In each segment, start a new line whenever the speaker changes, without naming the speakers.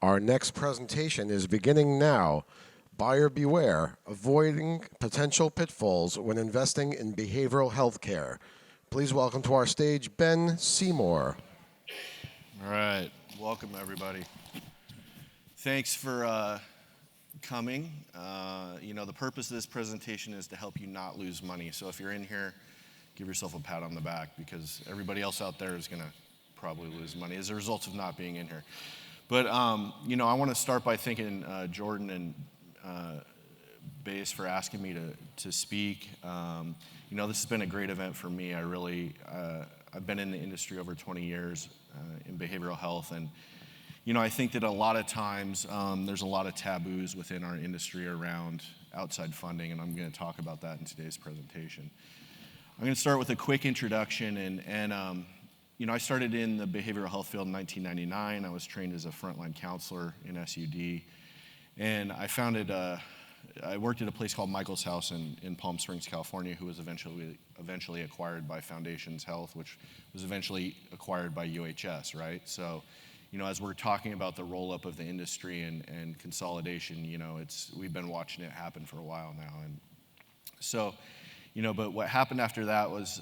Our next presentation is beginning now. Buyer beware, avoiding potential pitfalls when investing in behavioral health care. Please welcome to our stage Ben Seymour.
All right, welcome everybody. Thanks for coming. The purpose of this presentation is to help you not lose money. So if you're in here, give yourself a pat on the back because everybody else out there is gonna probably lose money as a result of not being in here. But I want to start by thanking Jordan and BHASe for asking me to speak. This has been a great event for me. I've been in the industry over 20 years in behavioral health, and I think that a lot of times there's a lot of taboos within our industry around outside funding, and I'm going to talk about that in today's presentation. I'm going to start with a quick introduction, and I started in the behavioral health field in 1999. I was trained as a frontline counselor in SUD, and I worked at a place called Michael's House in Palm Springs, California, who was eventually acquired by Foundations Health, which was eventually acquired by UHS, right? So, as we're talking about the roll-up of the industry and consolidation, we've been watching it happen for a while now. And so, but what happened after that was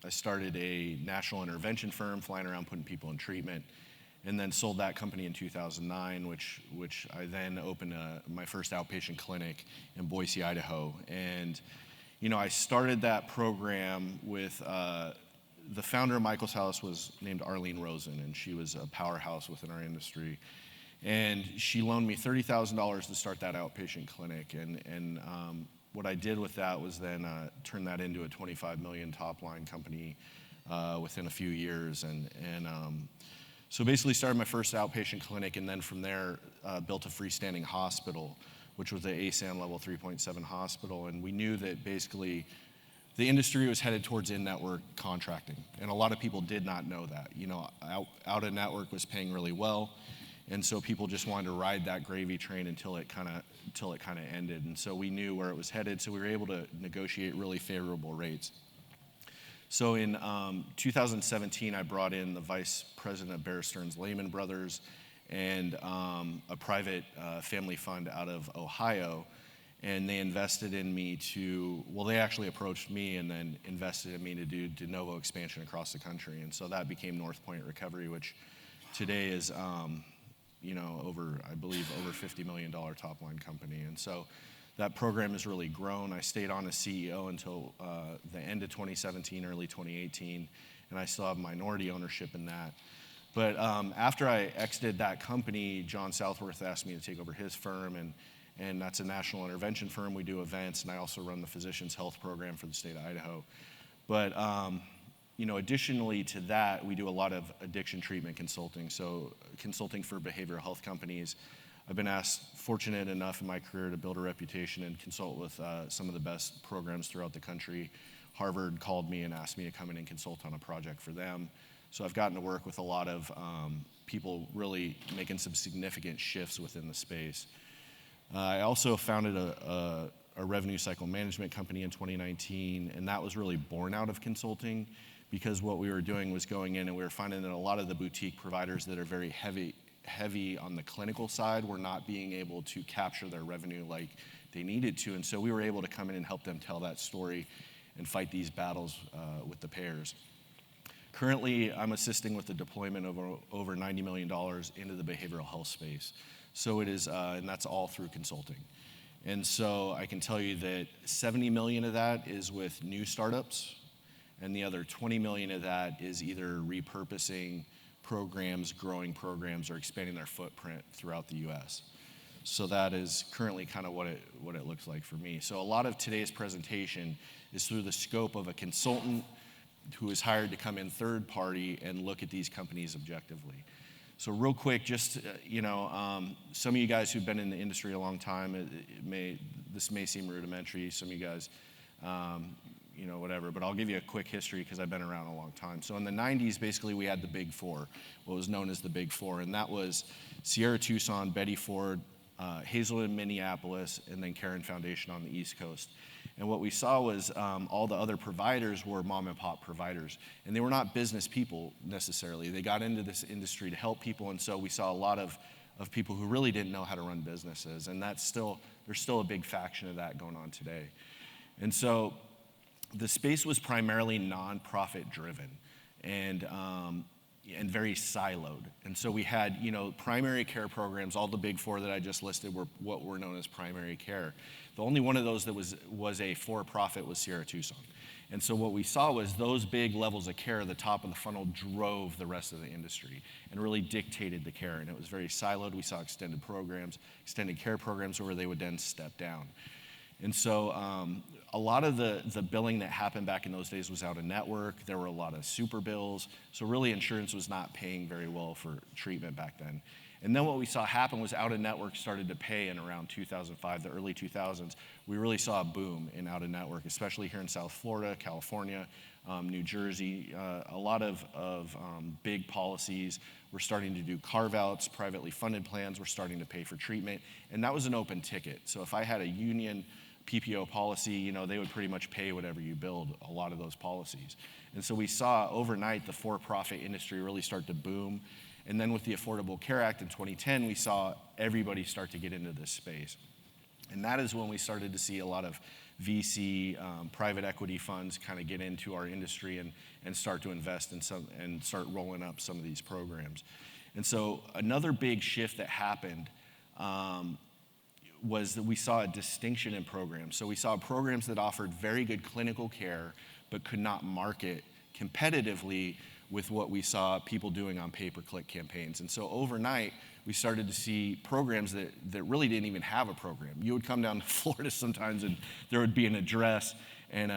I started a national intervention firm, flying around putting people in treatment, and then sold that company in 2009, which I then opened my first outpatient clinic in Boise, Idaho. And I started that program with the founder of Michael's House was named Arlene Rosen, and she was a powerhouse within our industry. And she loaned me $30,000 to start that outpatient clinic, and what I did with that was then turn that into a $25 million top line company within a few years. So basically started my first outpatient clinic, and then from there built a freestanding hospital, which was the ASAN level 3.7 hospital. And we knew that basically the industry was headed towards in-network contracting. And a lot of people did not know that. Out-of-network was paying really well. And so people just wanted to ride that gravy train until it kind of ended. And so we knew where it was headed, so we were able to negotiate really favorable rates. So in 2017, I brought in the vice president of Bear Stearns Lehman Brothers and a private family fund out of Ohio, and they invested in me they actually approached me and then invested in me to do de novo expansion across the country. And so that became North Point Recovery, which today is over $50 million top line company. And so that program has really grown. I stayed on as CEO until the end of 2017, early 2018, and I still have minority ownership in that. But after I exited that company, John Southworth asked me to take over his firm, and that's a national intervention firm. We do events, and I also run the Physicians Health Program for the state of Idaho. But additionally to that, we do a lot of addiction treatment consulting, so consulting for behavioral health companies. I've been fortunate enough in my career to build a reputation and consult with some of the best programs throughout the country. Harvard called me and asked me to come in and consult on a project for them. So I've gotten to work with a lot of people really making some significant shifts within the space. I also founded a revenue cycle management company in 2019, and that was really born out of consulting, because what we were doing was going in and we were finding that a lot of the boutique providers that are very heavy on the clinical side were not being able to capture their revenue like they needed to. And so we were able to come in and help them tell that story and fight these battles with the payers. Currently, I'm assisting with the deployment of over $90 million into the behavioral health space. So it is, and that's all through consulting. And so I can tell you that 70 million of that is with new startups, and the other 20 million of that is either repurposing programs, growing programs, or expanding their footprint throughout the US. So that is currently kind of what it looks like for me. So a lot of today's presentation is through the scope of a consultant who is hired to come in third party and look at these companies objectively. So real quick, just some of you guys who've been in the industry a long time, this may seem rudimentary. Some of you guys, whatever, but I'll give you a quick history because I've been around a long time. So in the 90s, basically we had the Big Four, what was known as the Big Four, and that was Sierra Tucson, Betty Ford, Hazelwood, Minneapolis, and then Caron Foundation on the East Coast. And what we saw was all the other providers were mom and pop providers, and they were not business people necessarily. They got into this industry to help people, and so we saw a lot of of people who really didn't know how to run businesses. And there's still a big faction of that going on today. And so the space was primarily nonprofit driven and very siloed. And so we had, primary care programs. All the big four that I just listed were what were known as primary care. The only one of those that was a for-profit was Sierra Tucson. And so what we saw was those big levels of care at the top of the funnel drove the rest of the industry and really dictated the care. And it was very siloed. We saw extended care programs where they would then step down. And so a lot of the billing that happened back in those days was out of network. There were a lot of super bills. So really insurance was not paying very well for treatment back then. And then what we saw happen was out of network started to pay in around 2005, the early 2000s. We really saw a boom in out of network, especially here in South Florida, California, New Jersey. A lot of big policies were starting to do carve-outs, privately funded plans were starting to pay for treatment, and that was an open ticket. So if I had a union PPO policy, they would pretty much pay whatever you billed, a lot of those policies. And so we saw overnight the for-profit industry really start to boom. And then with the Affordable Care Act in 2010, we saw everybody start to get into this space. And that is when we started to see a lot of VC, private equity funds kind of get into our industry and start to invest in some and start rolling up some of these programs. And so another big shift that happened was that we saw a distinction in programs. So we saw programs that offered very good clinical care but could not market competitively with what we saw people doing on pay-per-click campaigns. And so overnight, we started to see programs that really didn't even have a program. You would come down to Florida sometimes and there would be an address and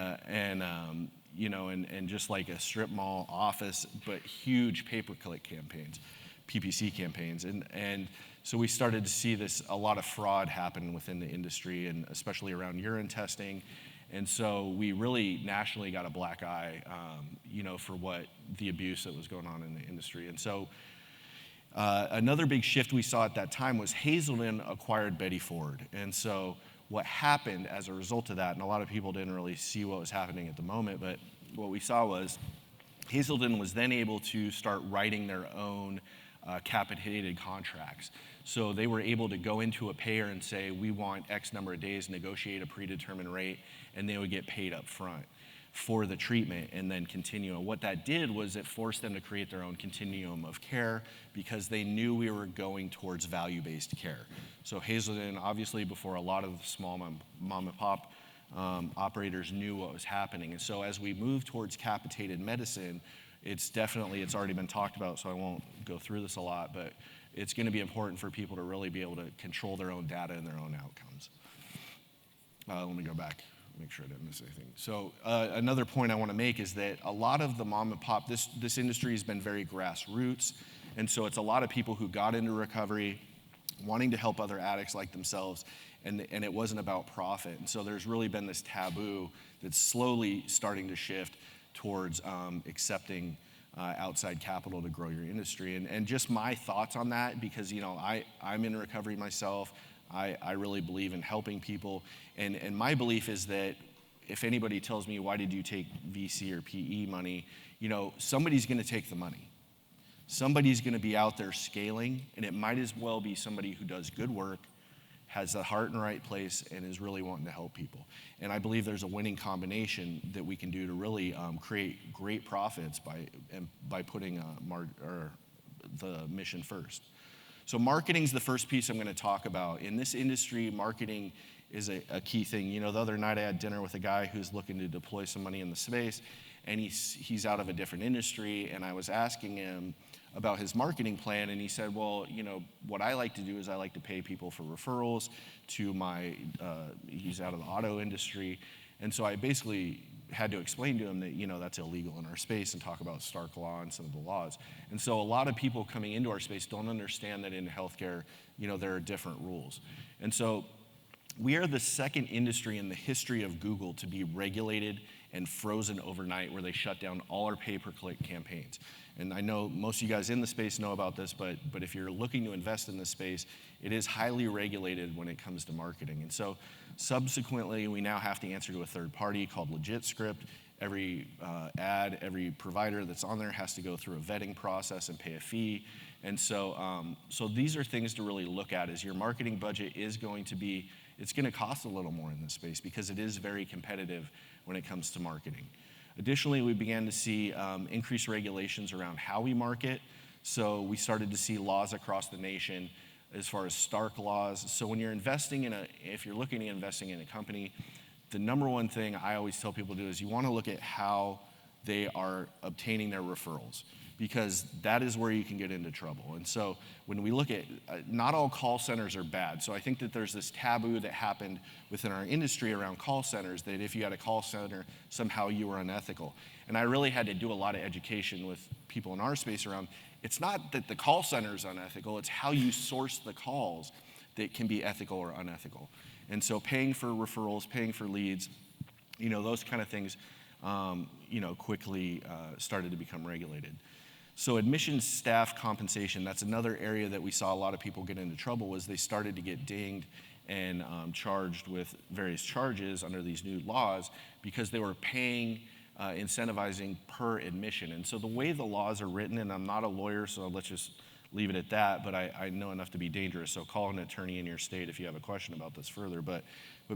just like a strip mall office, but huge pay-per-click campaigns, PPC campaigns. And so we started to see a lot of fraud happen within the industry, and especially around urine testing. And so we really nationally got a black eye, for what the abuse that was going on in the industry. And so another big shift we saw at that time was Hazelden acquired Betty Ford. And so what happened as a result of that, and a lot of people didn't really see what was happening at the moment, but what we saw was Hazelden was then able to start writing their own capitated contracts. So they were able to go into a payer and say, we want X number of days, negotiate a predetermined rate, and they would get paid up front for the treatment and then continue. And what that did was it forced them to create their own continuum of care because they knew we were going towards value-based care. So Hazelden, obviously, before a lot of the small mom and pop operators knew what was happening. And so as we move towards capitated medicine, it's already been talked about, so I won't go through this a lot, but it's going to be important for people to really be able to control their own data and their own outcomes. Let me go back, make sure I didn't miss anything. So another point I want to make is that a lot of the mom and pop, this industry has been very grassroots, and so it's a lot of people who got into recovery wanting to help other addicts like themselves, and it wasn't about profit. And so there's really been this taboo that's slowly starting to shift towards accepting outside capital to grow your industry. And just my thoughts on that, because I'm in recovery myself, I really believe in helping people, and my belief is that if anybody tells me, why did you take VC or PE money, somebody's going to take the money. Somebody's going to be out there scaling, and it might as well be somebody who does good work, has the heart in the right place, and is really wanting to help people. And I believe there's a winning combination that we can do to really create great profits by putting the mission first. So marketing's the first piece I'm going to talk about. In this industry, marketing is a key thing. The other night I had dinner with a guy who's looking to deploy some money in the space, and he's out of a different industry, and I was asking him about his marketing plan, and he said, well, what I like to do is I like to pay people for referrals to he's out of the auto industry, and so I basically had to explain to him that, that's illegal in our space and talk about Stark law and some of the laws. And so a lot of people coming into our space don't understand that in healthcare, there are different rules. And so we are the second industry in the history of Google to be regulated and frozen overnight, where they shut down all our pay-per-click campaigns. And I know most of you guys in the space know about this, but if you're looking to invest in this space, it is highly regulated when it comes to marketing. And so subsequently, we now have to answer to a third party called LegitScript. Every every provider that's on there has to go through a vetting process and pay a fee. And so these are things to really look at. Is your marketing budget is going to be, it's going to cost a little more in this space because it is very competitive when it comes to marketing. Additionally, we began to see increased regulations around how we market. So we started to see laws across the nation as far as stark laws. So when you're investing if you're looking at investing in a company, the number one thing I always tell people to do is you want to look at how they are obtaining their referrals, because that is where you can get into trouble. And so when we look at, not all call centers are bad. So I think that there's this taboo that happened within our industry around call centers, that if you had a call center, somehow you were unethical. And I really had to do a lot of education with people in our space around, it's not that the call center is unethical, it's how you source the calls that can be ethical or unethical. And so paying for referrals, paying for leads, those kind of things, quickly started to become regulated. So admissions staff compensation, that's another area that we saw a lot of people get into trouble, was they started to get dinged and charged with various charges under these new laws because they were paying, incentivizing per admission. And so the way the laws are written, and I'm not a lawyer, so let's just leave it at that, but I know enough to be dangerous, so call an attorney in your state if you have a question about this further. But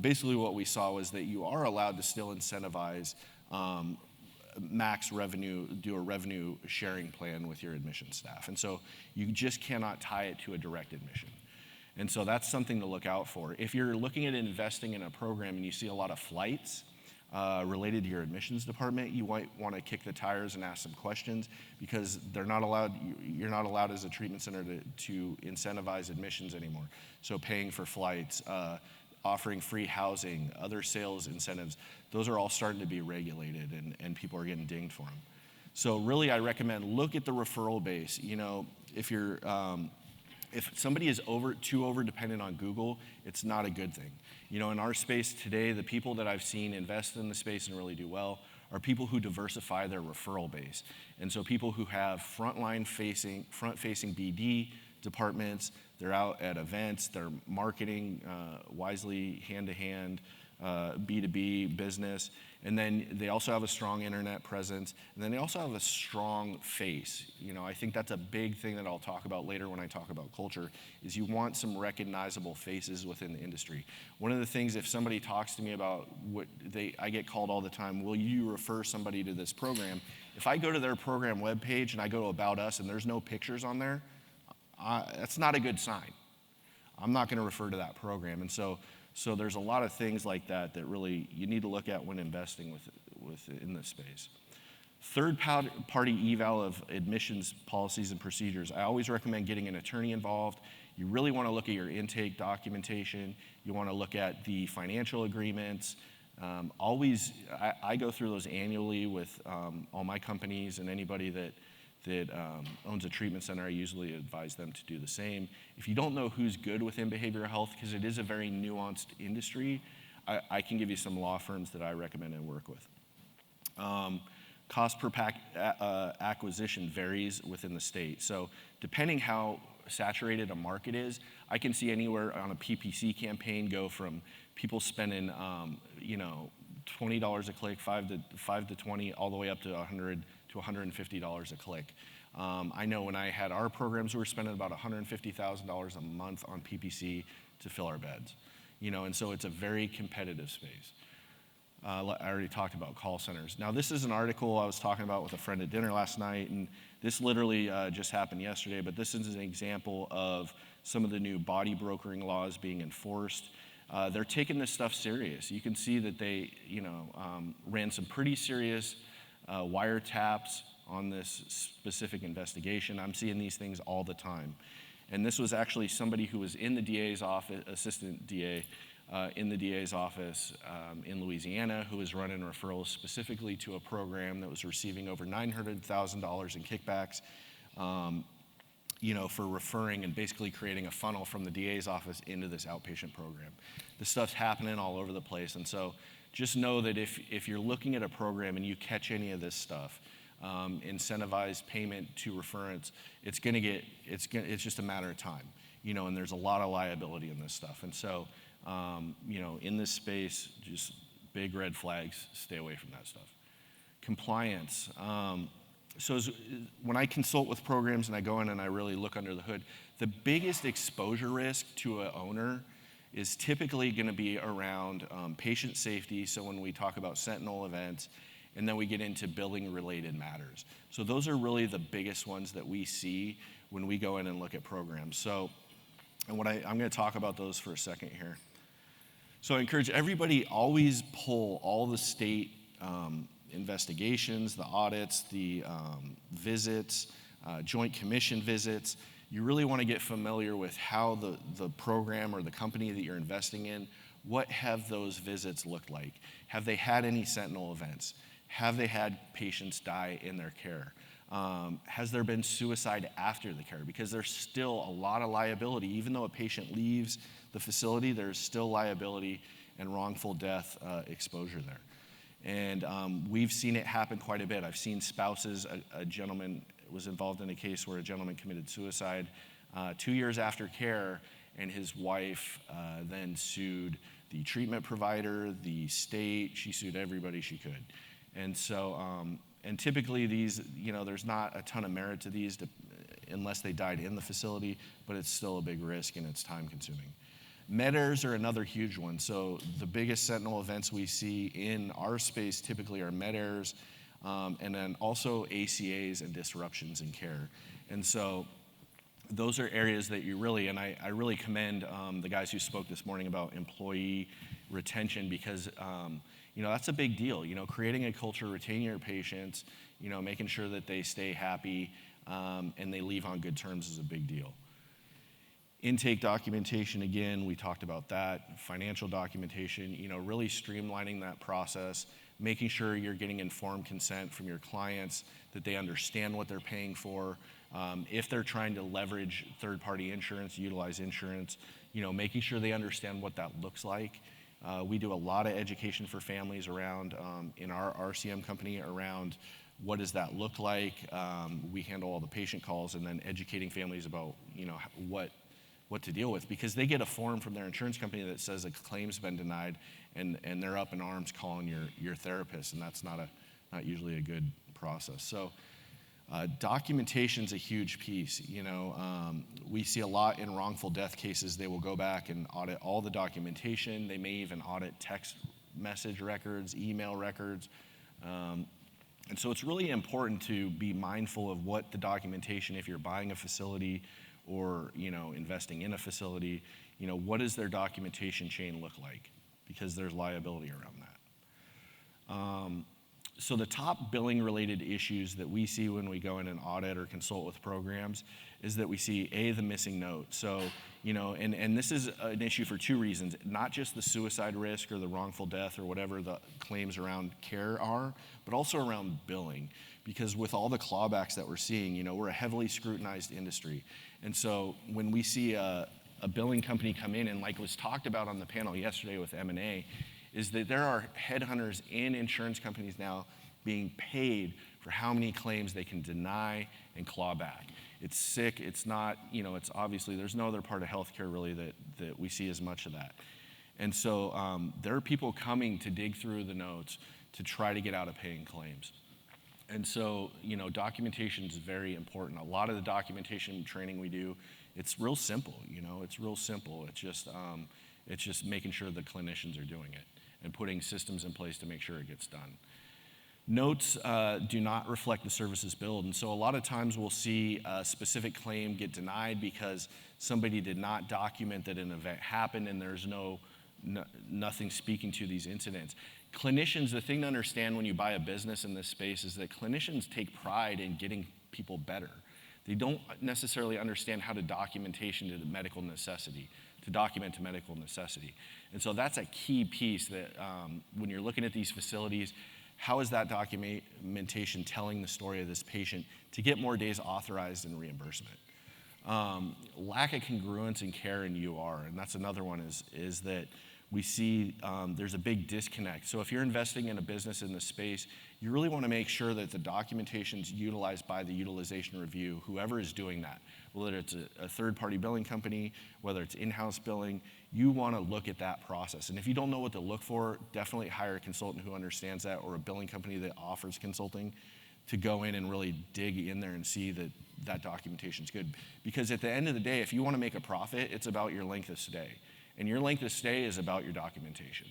basically what we saw was that you are allowed to still incentivize max revenue, do a revenue sharing plan with your admission staff. And so you just cannot tie it to a direct admission. And so that's something to look out for. If you're looking at investing in a program and you see a lot of flights related to your admissions department, you might want to kick the tires and ask some questions, because you're not allowed as a treatment center to incentivize admissions anymore. So paying for flights, offering free housing, other sales incentives, those are all starting to be regulated, and people are getting dinged for them. So really, I recommend look at the referral base. If somebody is too over dependent on Google, it's not a good thing. In our space today, the people that I've seen invest in the space and really do well are people who diversify their referral base. And so people who have front-facing BD departments, they're out at events, they're marketing wisely, hand-to-hand, B2B business, and then they also have a strong internet presence, and then they also have a strong face. I think that's a big thing that I'll talk about later when I talk about culture, is you want some recognizable faces within the industry. One of the things, if somebody talks to me about I get called all the time, will you refer somebody to this program? If I go to their program webpage and I go to About Us and there's no pictures on there, that's not a good sign. I'm not going to refer to that program. And so there's a lot of things like that really you need to look at when investing in this space. Third-party eval of admissions policies and procedures. I always recommend getting an attorney involved. You really want to look at your intake documentation. You want to look at the financial agreements. I go through those annually with all my companies, and anybody that owns a treatment center, I usually advise them to do the same. If you don't know who's good within behavioral health, because it is a very nuanced industry, I can give you some law firms that I recommend and work with. Cost per acquisition varies within the state. So depending how saturated a market is, I can see anywhere on a PPC campaign go from people spending $20 a click, 5 to 20, all the way up to $100 to $150 a click. I know when I had our programs, we were spending about $150,000 a month on PPC to fill our beds. And so it's a very competitive space. I already talked about call centers. Now, this is an article I was talking about with a friend at dinner last night, and this literally just happened yesterday, but this is an example of some of the new body brokering laws being enforced. They're taking this stuff serious. You can see that they, ran some pretty serious wiretaps on this specific investigation. I'm seeing these things all the time. And this was actually somebody who was in the DA's office, assistant DA, in the DA's office in Louisiana, who was running referrals specifically to a program that was receiving over $900,000 in kickbacks, for referring and basically creating a funnel from the DA's office into this outpatient program. This stuff's happening all over the place. And so just know that if you're looking at a program and you catch any of this stuff, incentivized payment to referrals, it's just a matter of time, and there's a lot of liability in this stuff. And so, in this space, just big red flags, stay away from that stuff. Compliance. when I consult with programs and I go in and I really look under the hood, the biggest exposure risk to an owner is typically going to be around patient safety. So when we talk about sentinel events, and then we get into billing related matters. So those are really the biggest ones that we see when we go in and look at programs. So, and I'm going to talk about those for a second here. So I encourage everybody, always pull all the state investigations, the audits, the visits, joint commission visits. You really want to get familiar with how the program or the company that you're investing in, what have those visits looked like? Have they had any sentinel events? Have they had patients die in their care? Has there been suicide after the care? Because there's still a lot of liability. Even though a patient leaves the facility, there's still liability and wrongful death exposure there. And we've seen it happen quite a bit. I've seen spouses, a gentleman was involved in a case where a gentleman committed suicide 2 years after care, and his wife then sued the treatment provider, the state. She sued everybody she could. And so, and typically these, there's not a ton of merit to these unless they died in the facility, but it's still a big risk and it's time consuming. Med errors are another huge one. So the biggest sentinel events we see in our space typically are med errors, and then also ACAs and disruptions in care. And so those are areas that you really, and I really commend the guys who spoke this morning about employee retention, because that's a big deal. Creating a culture, retaining your patients, making sure that they stay happy and they leave on good terms is a big deal. Intake documentation, again, we talked about that. Financial documentation, really streamlining that process, making sure you're getting informed consent from your clients, that they understand what they're paying for. If they're trying to leverage third-party insurance, utilize insurance, making sure they understand what that looks like. We do a lot of education for families around, in our RCM company, around what does that look like. We handle all the patient calls, and then educating families about, what to deal with, because they get a form from their insurance company that says a claim's been denied, and they're up in arms calling your therapist, and that's not usually a good process. So documentation's a huge piece. We see a lot in wrongful death cases. They will go back and audit all the documentation. They may even audit text message records, email records. And so it's really important to be mindful of what the documentation, if you're buying a facility or investing in a facility, what does their documentation chain look like? Because there's liability around that. So the top billing related issues that we see when we go in and audit or consult with programs is that we see the missing note. So, and this is an issue for two reasons, not just the suicide risk or the wrongful death or whatever the claims around care are, but also around billing. Because with all the clawbacks that we're seeing, we're a heavily scrutinized industry. And so when we see a billing company come in, and like was talked about on the panel yesterday with M&A, is that there are headhunters in insurance companies now being paid for how many claims they can deny and claw back. It's sick. It's not, it's obviously, there's no other part of healthcare really that we see as much of that. And so there are people coming to dig through the notes to try to get out of paying claims. And so, documentation is very important. A lot of the documentation training we do, it's real simple, it's real simple. It's just making sure the clinicians are doing it and putting systems in place to make sure it gets done. Notes do not reflect the services billed. And so a lot of times we'll see a specific claim get denied because somebody did not document that an event happened, and there's nothing speaking to these incidents. Clinicians, the thing to understand when you buy a business in this space is that clinicians take pride in getting people better. They don't necessarily understand how to document to medical necessity. And so that's a key piece that when you're looking at these facilities, how is that documentation telling the story of this patient to get more days authorized and reimbursement? Lack of congruence in care and UR, and that's another one, is that we see there's a big disconnect. So if you're investing in a business in this space, you really want to make sure that the documentation's utilized by the utilization review, whoever is doing that, whether it's a third-party billing company, whether it's in-house billing, you want to look at that process. And if you don't know what to look for, definitely hire a consultant who understands that, or a billing company that offers consulting to go in and really dig in there and see that that documentation is good. Because at the end of the day, if you want to make a profit, it's about your length of stay. And your length of stay is about your documentation.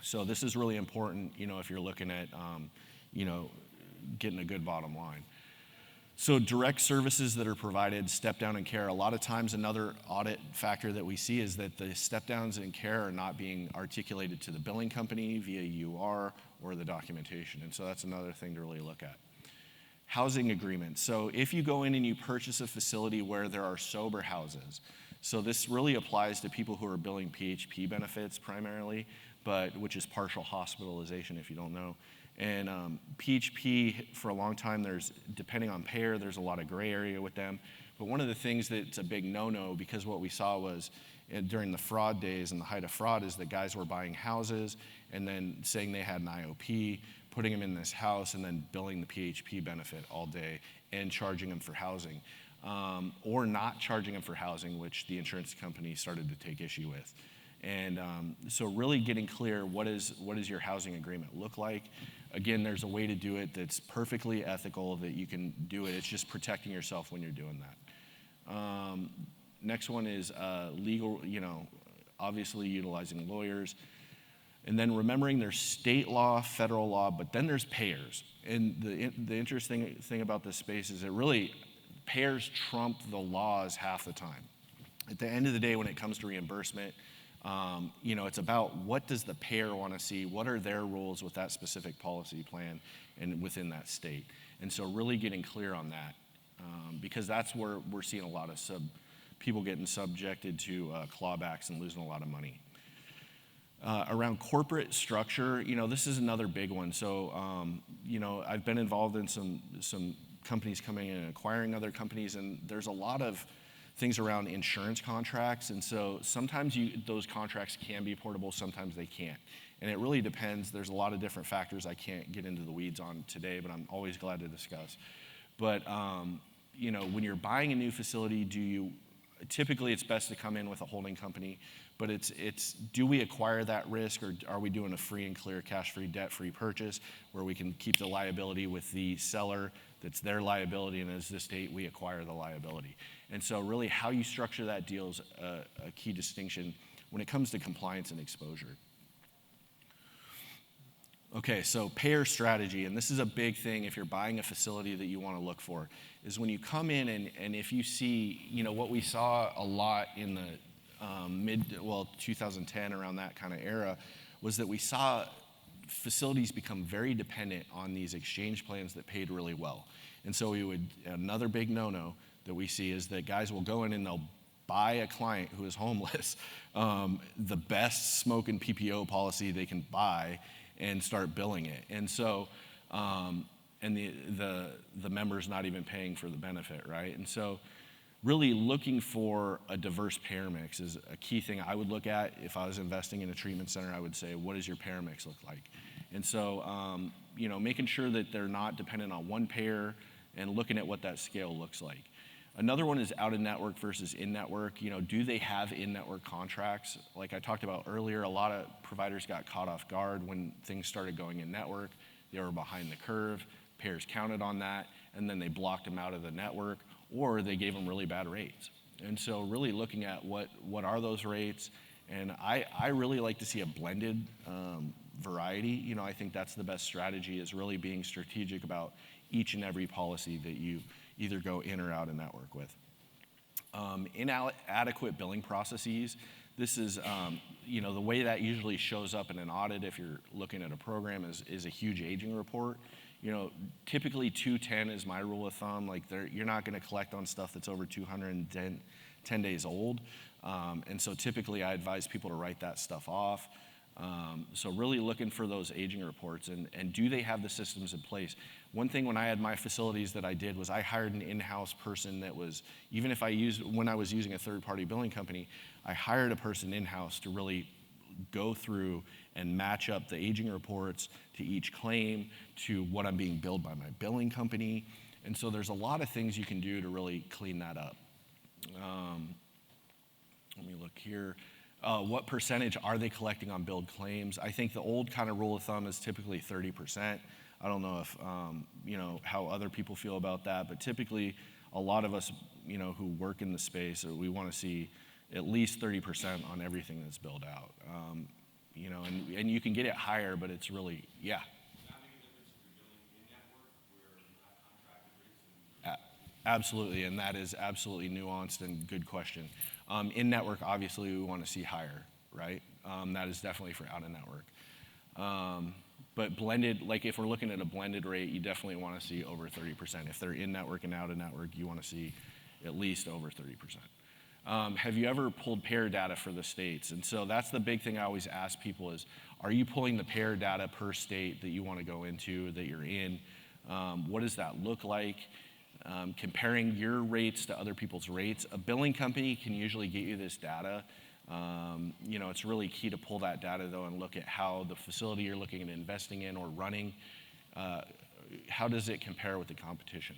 So this is really important, if you're looking at, getting a good bottom line. So direct services that are provided, step down in care, a lot of times another audit factor that we see is that the step downs in care are not being articulated to the billing company via UR or the documentation. And so that's another thing to really look at. Housing agreements. So if you go in and you purchase a facility where there are sober houses, so this really applies to people who are billing PHP benefits primarily, which is partial hospitalization if you don't know. And PHP, for a long time, depending on payer, there's a lot of gray area with them. But one of the things that's a big no-no, because what we saw was during the fraud days and the height of fraud, is that guys were buying houses and then saying they had an IOP, putting them in this house, and then billing the PHP benefit all day and charging them for housing. Or not charging them for housing, which the insurance company started to take issue with. And so really getting clear, what does your housing agreement look like? Again, there's a way to do it that's perfectly ethical, that you can do it. It's just protecting yourself when you're doing that. Next one is legal, obviously utilizing lawyers. And then remembering there's state law, federal law, but then there's payers. And the interesting thing about this space is that really payers trump the laws half the time. At the end of the day, when it comes to reimbursement, it's about what does the payer want to see, what are their rules with that specific policy plan and within that state. And so really getting clear on that, because that's where we're seeing a lot of people getting subjected to clawbacks and losing a lot of money. Around corporate structure, this is another big one. So, I've been involved in some companies coming in and acquiring other companies, and there's a lot of things around insurance contracts, and so sometimes those contracts can be portable, sometimes they can't. And it really depends. There's a lot of different factors I can't get into the weeds on today, but I'm always glad to discuss. But, when you're buying a new facility, typically it's best to come in with a holding company, but it's do we acquire that risk, or are we doing a free and clear, cash-free, debt-free purchase where we can keep the liability with the seller, that's their liability, and as this date we acquire the liability. And so really how you structure that deal is a key distinction when it comes to compliance and exposure. Okay, so payer strategy, and this is a big thing if you're buying a facility that you want to look for, is when you come in and if you see, what we saw a lot in the 2010, around that kind of era, was that we saw facilities become very dependent on these exchange plans that paid really well. And so another big no-no that we see is that guys will go in and they'll buy a client who is homeless the best smoking PPO policy they can buy and start billing it. And so, and the member's not even paying for the benefit, right? And so really looking for a diverse payer mix is a key thing I would look at. If I was investing in a treatment center, I would say, what does your payer mix look like? And so, making sure that they're not dependent on one payer and looking at what that scale looks like. Another one is out-of-network versus in-network. Do they have in-network contracts? Like I talked about earlier, a lot of providers got caught off guard when things started going in-network. They were behind the curve. Payers counted on that, and then they blocked them out of the network, or they gave them really bad rates. And so really looking at what are those rates, and I really like to see a blended variety. I think that's the best strategy, is really being strategic about each and every policy that you either go in or out of network with. Inadequate billing processes. This is, the way that usually shows up in an audit if you're looking at a program is a huge aging report. Typically 210 is my rule of thumb. Like you're not going to collect on stuff that's over 210 days old. And so typically I advise people to write that stuff off. So really looking for those aging reports and do they have the systems in place? One thing when I had my facilities that I did was I hired an in-house person that was, even if when I was using a third-party billing company, I hired a person in-house to really go through and match up the aging reports to each claim, to what I'm being billed by my billing company. And so there's a lot of things you can do to really clean that up. Let me look here. What percentage are they collecting on billed claims? I think the old kind of rule of thumb is typically 30%. I don't know if, how other people feel about that, but typically a lot of us, who work in the space, we want to see at least 30% on everything that's built out. And you can get it higher, but it's really, yeah. Absolutely, and that is absolutely nuanced and good question. In network, obviously, we want to see higher, right? That is definitely for out of network. But blended, like if we're looking at a blended rate, you definitely want to see over 30%. If they're in network and out of network, you want to see at least over 30%. Have you ever pulled payer data for the states? And so that's the big thing I always ask people is, are you pulling the payer data per state that you want to go into, that you're in? What does that look like? Comparing your rates to other people's rates. A billing company can usually get you this data. It's really key to pull that data though and look at how the facility you're looking at investing in or running, how does it compare with the competition?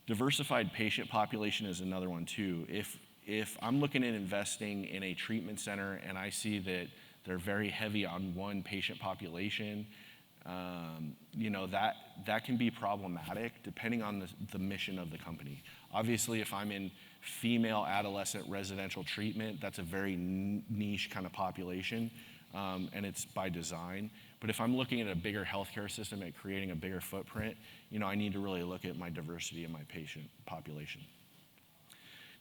Diversified patient population is another one too. If I'm looking at investing in a treatment center and I see that they're very heavy on one patient population, that can be problematic depending on the mission of the company. Obviously, if I'm in female adolescent residential treatment, that's a very niche kind of population, and it's by design. But if I'm looking at a bigger healthcare system at creating a bigger footprint, I need to really look at my diversity in my patient population.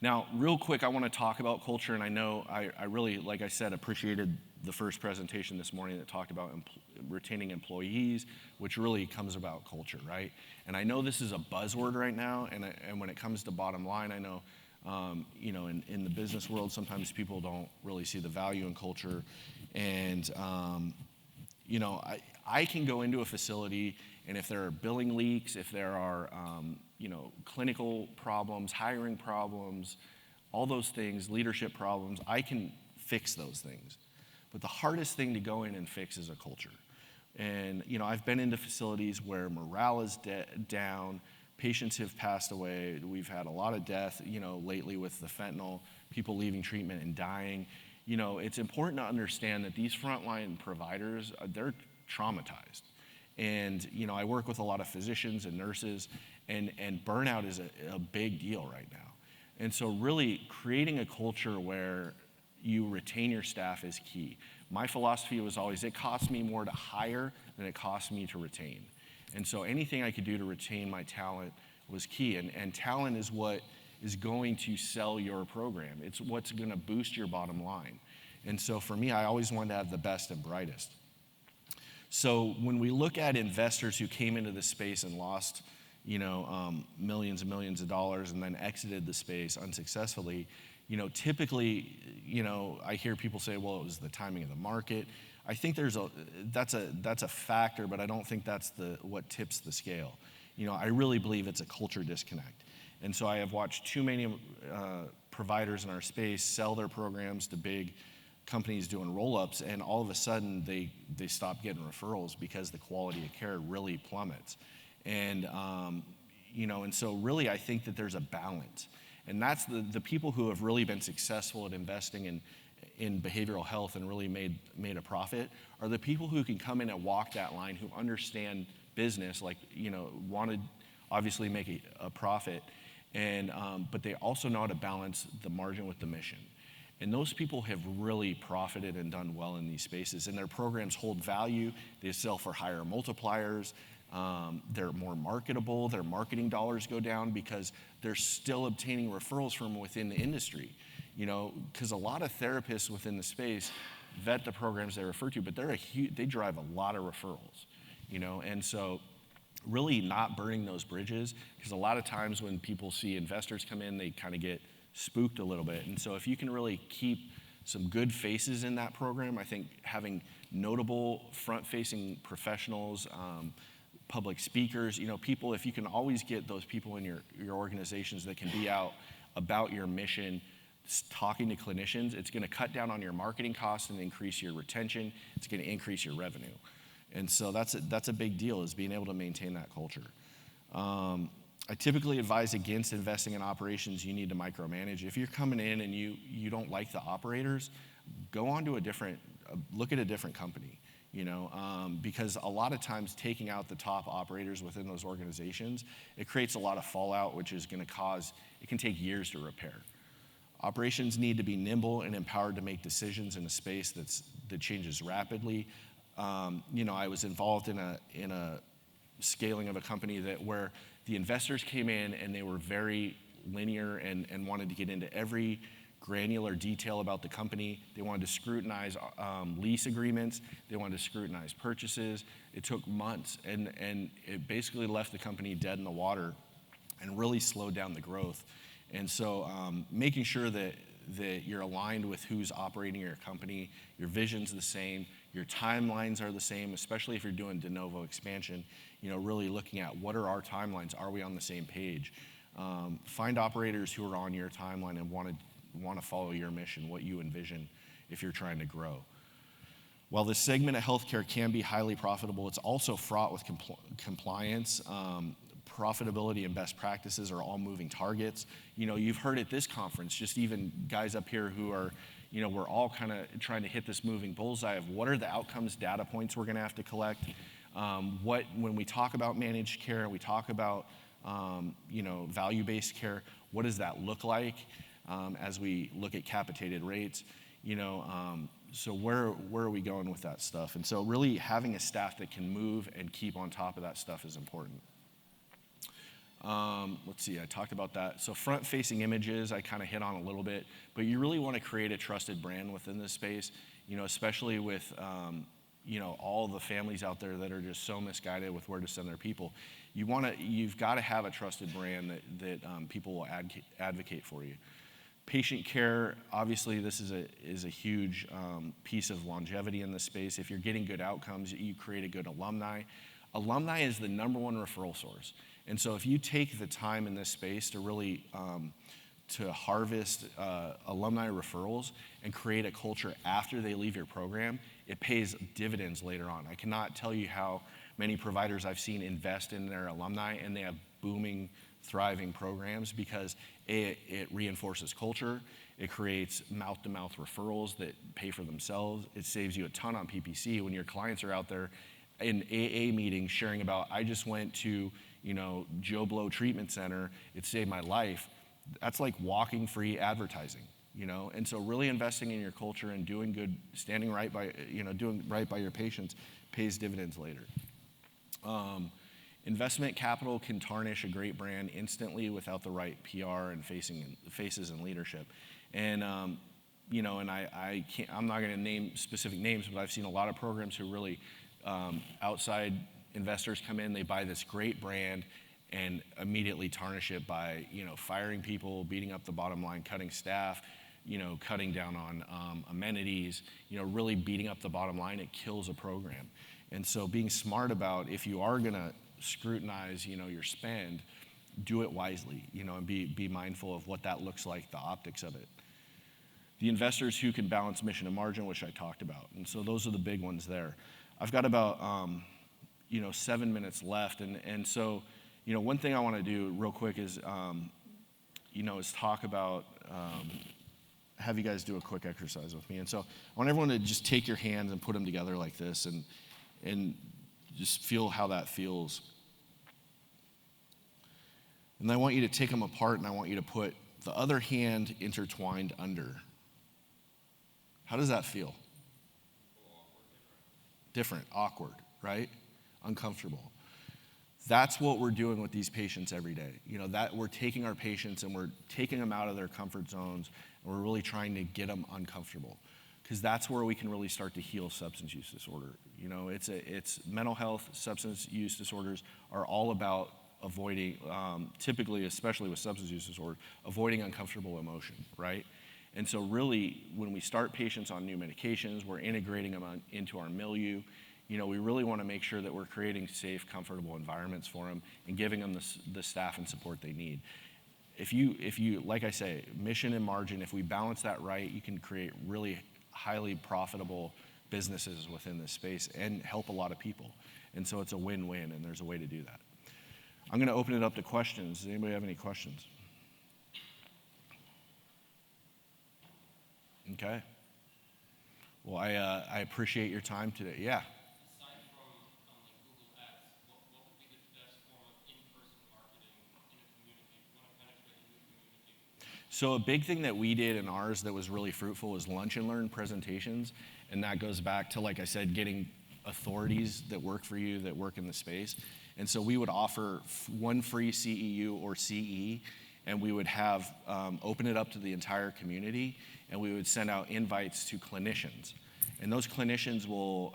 Now, real quick, I want to talk about culture, and I know I really, like I said, appreciated the first presentation this morning that talked about retaining employees, which really comes about culture, right? And I know this is a buzzword right now, and when it comes to bottom line, I know, in the business world, sometimes people don't really see the value in culture, and I can go into a facility, and if there are billing leaks, if there are clinical problems, hiring problems, all those things, leadership problems, I can fix those things. But the hardest thing to go in and fix is a culture. And I've been into facilities where morale is down, patients have passed away, we've had a lot of death, lately with the fentanyl, people leaving treatment and dying. It's important to understand that these frontline providers, they're traumatized. And I work with a lot of physicians and nurses, and burnout is a big deal right now. And so really creating a culture where you retain your staff is key. My philosophy was always, it costs me more to hire than it costs me to retain. And so anything I could do to retain my talent was key. And talent is what is going to sell your program. It's what's going to boost your bottom line. And so for me, I always wanted to have the best and brightest. So when we look at investors who came into this space and lost, millions and millions of dollars and then exited the space unsuccessfully, typically, I hear people say, well, it was the timing of the market. I think that's a factor, but I don't think that's what tips the scale. I really believe it's a culture disconnect. And so I have watched too many providers in our space sell their programs to big companies doing roll-ups, and all of a sudden they stop getting referrals because the quality of care really plummets. And and so really I think that there's a balance. And that's the people who have really been successful at investing in behavioral health and really made a profit are the people who can come in and walk that line, who understand business, like, want to obviously make a profit, and but they also know how to balance the margin with the mission. And those people have really profited and done well in these spaces, and their programs hold value. They sell for higher multipliers. They're more marketable. Their marketing dollars go down because they're still obtaining referrals from within the industry. Because a lot of therapists within the space vet the programs they refer to, but they drive a lot of referrals. And so really not burning those bridges, because a lot of times when people see investors come in, they kind of get spooked a little bit. And so if you can really keep some good faces in that program, I think having notable front-facing professionals, public speakers, people, if you can always get those people in your organizations that can be out about your mission, talking to clinicians, it's going to cut down on your marketing costs and increase your retention. It's going to increase your revenue. And so that's a big deal, is being able to maintain that culture. I typically advise against investing in operations you need to micromanage. If you're coming in and you don't like the operators, go on to look at a different company. because a lot of times taking out the top operators within those organizations, it creates a lot of fallout, which is going to cause, it can take years to repair. Operations need to be nimble and empowered to make decisions in a space that changes rapidly. I was involved in a scaling of a company where the investors came in and they were very linear and wanted to get into every granular detail about the company. They wanted to scrutinize lease agreements. They wanted to scrutinize purchases. It took months, and it basically left the company dead in the water and really slowed down the growth. And so making sure that you're aligned with who's operating your company, your vision's the same, your timelines are the same, especially if you're doing de novo expansion, really looking at what are our timelines, are we on the same page? Find operators who are on your timeline and want to follow your mission, what you envision if you're trying to grow. While this segment of healthcare can be highly profitable, it's also fraught with compliance. Profitability and best practices are all moving targets. You've heard at this conference, just even guys up here who are, we're all kind of trying to hit this moving bullseye of what are the outcomes, data points we're going to have to collect. When we talk about managed care, we talk about, value-based care, what does that look like as we look at capitated rates? So where are we going with that stuff? And so really having a staff that can move and keep on top of that stuff is important. Let's see, I talked about that. So front-facing images, I kind of hit on a little bit, but you really want to create a trusted brand within this space, especially with, all the families out there that are just so misguided with where to send their people. You've got to have a trusted brand that people will advocate for you. Patient care, obviously this is a huge piece of longevity in this space. If you're getting good outcomes, you create a good alumni. Alumni is the number one referral source. And so if you take the time in this space to really to harvest alumni referrals and create a culture after they leave your program, it pays dividends later on. I cannot tell you how many providers I've seen invest in their alumni and they have booming, thriving programs because it reinforces culture, it creates mouth-to-mouth referrals that pay for themselves, it saves you a ton on PPC when your clients are out there in AA meetings sharing about, I just went to Joe Blow Treatment Center, it saved my life. That's like walking free advertising, And so really investing in your culture and doing good, standing right by, doing right by your patients pays dividends later. Investment capital can tarnish a great brand instantly without the right PR and faces and leadership. And, and I'm not going to name specific names, but I've seen a lot of programs who really outside investors come in, they buy this great brand and immediately tarnish it by, firing people, beating up the bottom line, cutting staff, cutting down on amenities, really beating up the bottom line. It kills a program. And so being smart about if you are going to scrutinize, your spend, do it wisely, and be mindful of what that looks like, the optics of it. The investors who can balance mission and margin, which I talked about. And so those are the big ones there. I've got about 7 minutes left, and so one thing I want to do real quick is is talk about have you guys do a quick exercise with me. And so I want everyone to just take your hands and put them together like this, and just feel how that feels. And I want you to take them apart, and I want you to put the other hand intertwined under. How does that feel? Different, awkward, right? Uncomfortable. That's what we're doing with these patients every day. That we're taking our patients and we're taking them out of their comfort zones, and we're really trying to get them uncomfortable, because that's where we can really start to heal substance use disorder. It's mental health, substance use disorders are all about avoiding, typically, especially with substance use disorder, avoiding uncomfortable emotion, right? And so really, when we start patients on new medications, we're integrating them into our milieu. We really want to make sure that we're creating safe, comfortable environments for them and giving them the staff and support they need. If you, like I say, mission and margin, if we balance that right, you can create really highly profitable businesses within this space and help a lot of people. And so it's a win-win, and there's a way to do that. I'm going to open it up to questions. Does anybody have any questions? Okay. Well, I appreciate your time today. Yeah. So a big thing that we did in ours that was really fruitful was lunch and learn presentations, and that goes back to, like I said, getting authorities that work for you, that work in the space. And so we would offer one free CEU or CE, and we would have open it up to the entire community, and we would send out invites to clinicians. And those clinicians will,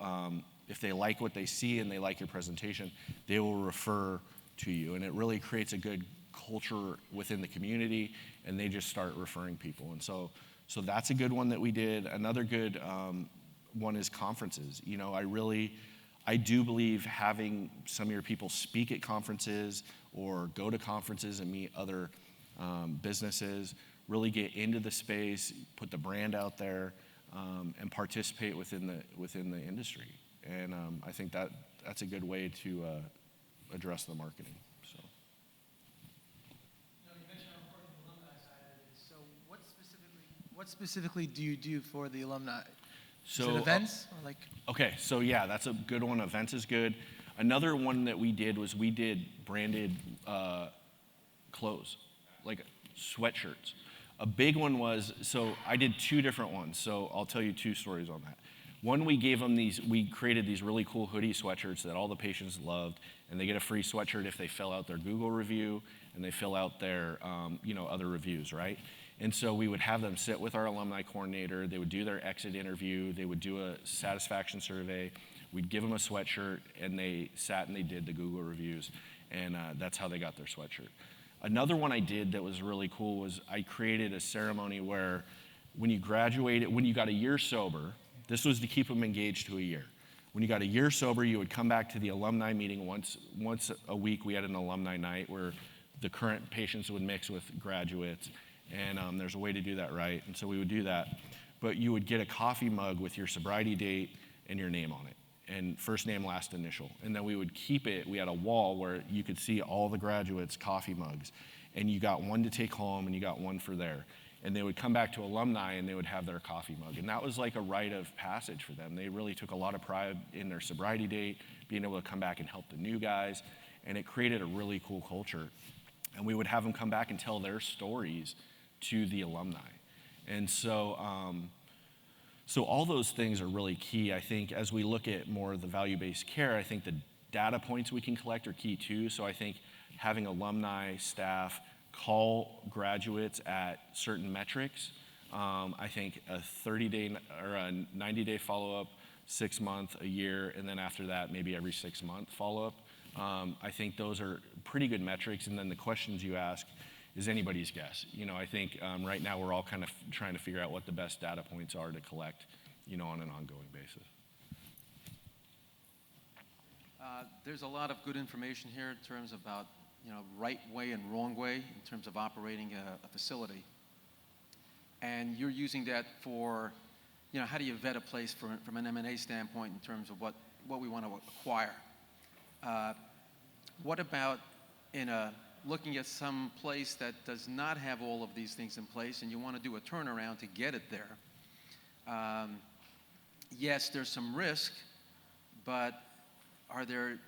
if they like what they see and they like your presentation, they will refer to you. And it really creates a good culture within the community, and they just start referring people. And so that's a good one that we did. Another good one is conferences. You know, I do believe having some of your people speak at conferences or go to conferences and meet other businesses, really get into the space, put the brand out there, and participate within the industry. And I think that's a good way to address the marketing. So.
You mentioned how important the alumni side of it is. So what specifically do you do for the alumni?
So,
is it events? Or like?
Okay, so yeah, that's a good one. Events is good. Another one that we did was we did branded clothes, like sweatshirts. A big one was, so I did two different ones, so I'll tell you two stories on that. One, we created these really cool hoodie sweatshirts that all the patients loved, and they get a free sweatshirt if they fill out their Google review and they fill out their other reviews, right? And so we would have them sit with our alumni coordinator, they would do their exit interview, they would do a satisfaction survey, we'd give them a sweatshirt, and they sat and they did the Google reviews, and that's how they got their sweatshirt. Another one I did that was really cool was I created a ceremony where when you graduated, when you got a year sober, this was to keep them engaged to a year. When you got a year sober, you would come back to the alumni meeting once a week. We had an alumni night where the current patients would mix with graduates, and there's a way to do that right, and so we would do that. But you would get a coffee mug with your sobriety date and your name on it, and first name, last initial. And then we would keep it, we had a wall where you could see all the graduates' coffee mugs, and you got one to take home and you got one for there. And they would come back to alumni and they would have their coffee mug. And that was like a rite of passage for them. They really took a lot of pride in their sobriety date, being able to come back and help the new guys, and it created a really cool culture. And we would have them come back and tell their stories to the alumni. And so all those things are really key. I think as we look at more of the value-based care, I think the data points we can collect are key too. So I think having alumni, staff, call graduates at certain metrics. I think a 30-day or a 90-day follow-up, 6 month, a year, and then after that, maybe every 6 month follow-up. I think those are pretty good metrics. And then the questions you ask is anybody's guess. You know, I think right now we're all kind of trying to figure out what the best data points are to collect, you know, on an ongoing basis.
There's a lot of good information here in terms about, you know, right way and wrong way in terms of operating a facility. And you're using that for, you know, how do you vet a place from an M&A standpoint in terms of what we want to acquire? What about looking at some place that does not have all of these things in place and you want to do a turnaround to get it there? Yes, there's some risk, but are there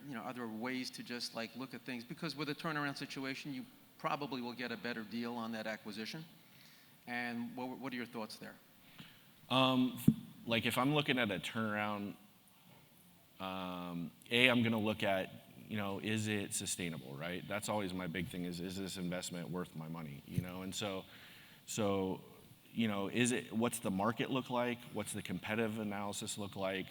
ways to just like look at things? Because with a turnaround situation, you probably will get a better deal on that acquisition. And what are your thoughts there?
Like if I'm looking at a turnaround, I'm going to look at, you know, is it sustainable, right? That's always my big thing is this investment worth my money, you know? And so, you know, what's the market look like? What's the competitive analysis look like?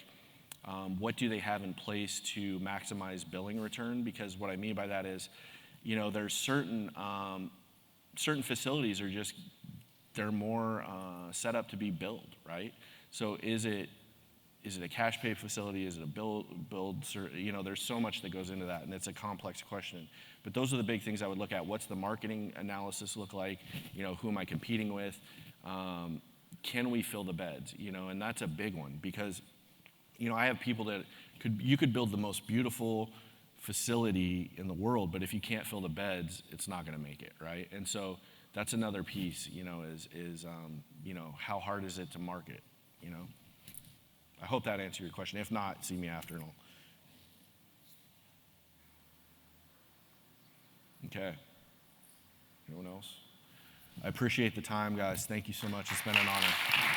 What do they have in place to maximize billing return? Because what I mean by that is, you know, there's certain facilities are just, they're more set up to be billed, right? So is it a cash pay facility? Is it a build? You know, there's so much that goes into that, and it's a complex question. But those are the big things I would look at. What's the marketing analysis look like? You know, who am I competing with? Can we fill the beds? You know, and that's a big one because, you know, I have people that you could build the most beautiful facility in the world, but if you can't fill the beds, it's not going to make it, right? And so that's another piece, you know, is you know, how hard is it to market, you know? I hope that answered your question. If not, see me after and all. Okay. Anyone else? I appreciate the time, guys. Thank you so much. It's been an honor.